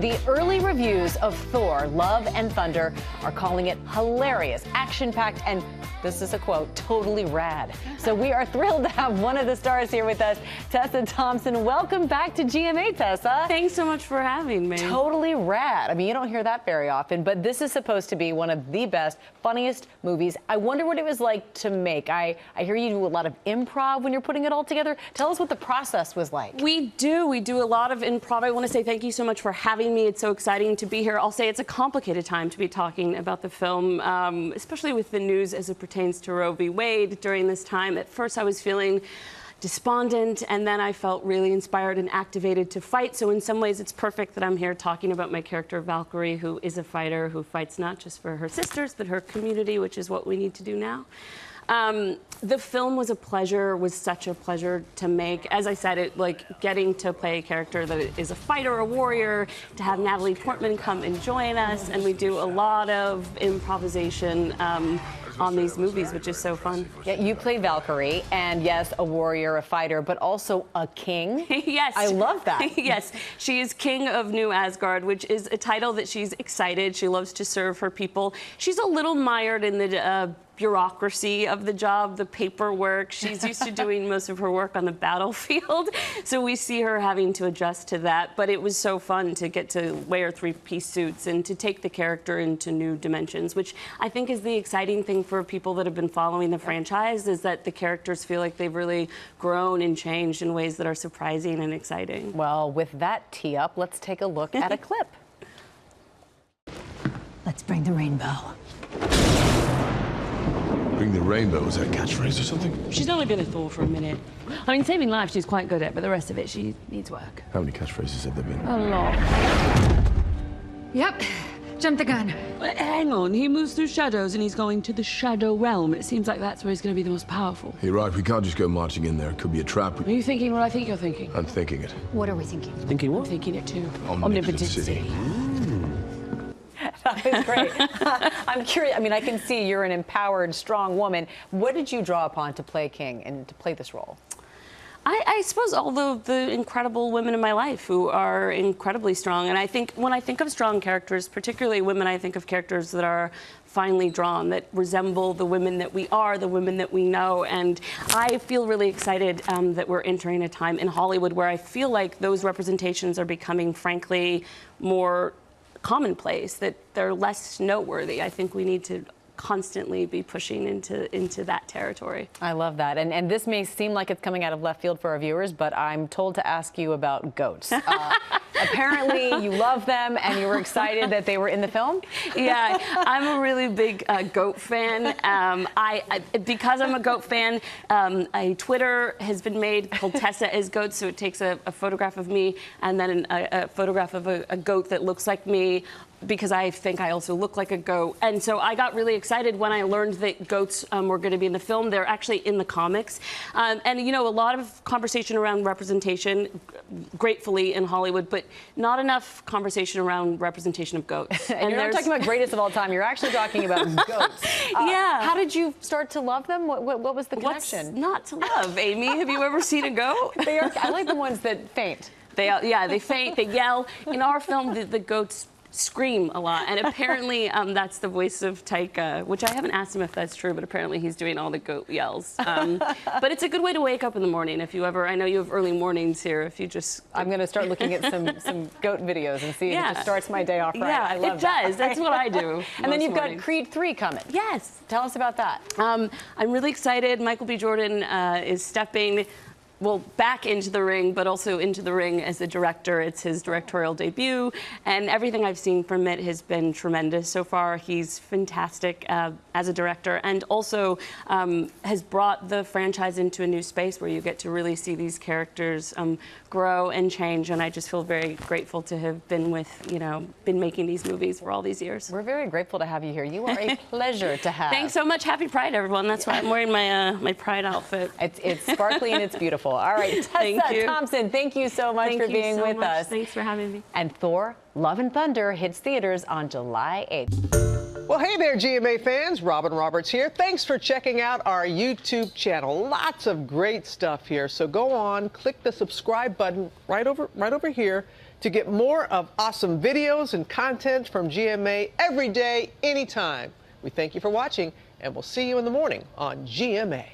The early reviews of Thor, Love and Thunder are calling it hilarious, action-packed, and this is a quote, totally rad. So we are thrilled to have one of the stars here with us, Tessa Thompson. Welcome back to GMA, Tessa. Thanks so much for having me. Totally rad. I mean, you don't hear that very often, but this is supposed to be one of the best, funniest movies. I wonder what it was like to make. I hear you do a lot of improv when you're putting it all together. Tell us what the process was like. We do a lot of improv. I want to say thank you so much for having me. It's so exciting to be here. I'll say it's a complicated time to be talking about the film, especially with the news as it pertains to Roe v. Wade during this time. At first I was feeling despondent, and then I felt really inspired and activated to fight. So in some ways it's perfect that I'm here talking about my character Valkyrie, who is a fighter who fights not just for her sisters but her community, which is what we need to do now. The film was a pleasure, was such a pleasure to make. As I said, getting to play a character that is a fighter, a warrior, to have Natalie Portman come and join us, and we do a lot of improvisation on these movies, which is so fun. Yeah, you play Valkyrie, and yes, a warrior, a fighter, but also a king. Yes. I love that. Yes, she is king of New Asgard, which is a title that she's excited. She loves to serve her people. She's a little mired in the bureaucracy of the job, the paperwork. She's used to doing most of her work on the battlefield, so we see her having to adjust to that. But it was so fun to get to wear three-piece suits and to take the character into new dimensions, which I think is the exciting thing for people that have been following the franchise, is that the characters feel like they've really grown and changed in ways that are surprising and exciting. Well, with that tee up, let's take a look at a clip. Let's bring the rainbow. Bring the rainbow, is that a catchphrase or something? She's only been a Thor for a minute. I mean, saving lives she's quite good at, but the rest of it, she needs work. How many catchphrases have there been? A lot. Yep. Jump the gun. Hang on, he moves through shadows and he's going to the shadow realm. It seems like that's where he's going to be the most powerful. You're right, we can't just go marching in there. It could be a trap. Are you thinking what I think you're thinking? I'm thinking it. What are we thinking? Thinking I'm thinking it too. Omnipotency. That was great. I'm curious. I mean, I can see you're an empowered, strong woman. What did you draw upon to play King and to play this role? I suppose all the incredible women in my life who are incredibly strong. And I think when I think of strong characters, particularly women, I think of characters that are finely drawn, that resemble the women that we are, the women that we know. And I feel really excited that we're entering a time in Hollywood where I feel like those representations are becoming, frankly, more commonplace, that they're less noteworthy. I think we need to constantly be pushing into that territory. I love that. And this may seem like it's coming out of left field for our viewers, but I'm told to ask you about goats. Apparently you love them and you were excited that they were in the film? Yeah, I'm a really big goat fan. Because I'm a goat fan, a Twitter has been made called Tessa as Goat, so it takes a photograph of me and then a photograph of a goat that looks like me, because I think I also look like a goat. And so I got really excited when I learned that goats were going to be in the film. They're actually in the comics. And, you know, a lot of conversation around representation, gratefully, in Hollywood, but not enough conversation around representation of goats. And you're not talking about greatest of all time. You're actually talking about goats. Yeah. How did you start to love them? What was the connection? What's not to love, Amy? Have you ever seen a goat? They are, I like the ones that faint. They faint, they yell. In our film, the goats scream a lot, and apparently that's the voice of Taika, which I haven't asked him if that's true, but apparently he's doing all the goat yells. But it's a good way to wake up in the morning if you ever, I know you have early mornings here, if you just... I'm going to start looking at some goat videos and see if it just starts my day off right. Yeah, I love it does. That's what I do. And then you've mornings. got Creed 3 coming. Yes. Tell us about that. I'm really excited. Michael B. Jordan is stepping back into the ring, but also into the ring as a director. It's his directorial debut, and everything I've seen from it has been tremendous so far. He's fantastic as a director, and also has brought the franchise into a new space where you get to really see these characters grow and change, and I just feel very grateful to have been been making these movies for all these years. We're very grateful to have you here. You are a pleasure to have. Thanks so much. Happy Pride, everyone. That's why I'm wearing my my Pride outfit. It's sparkly and it's beautiful. All right, Tessa Thompson, thank you so much for being with us. Thanks for having me. And Thor, Love and Thunder hits theaters on July 8th. Well, hey there, GMA fans. Robin Roberts here. Thanks for checking out our YouTube channel. Lots of great stuff here. So go on, click the subscribe button right over here. to get more of awesome videos and content from GMA every day, anytime. We thank you for watching, and we'll see you in the morning on GMA.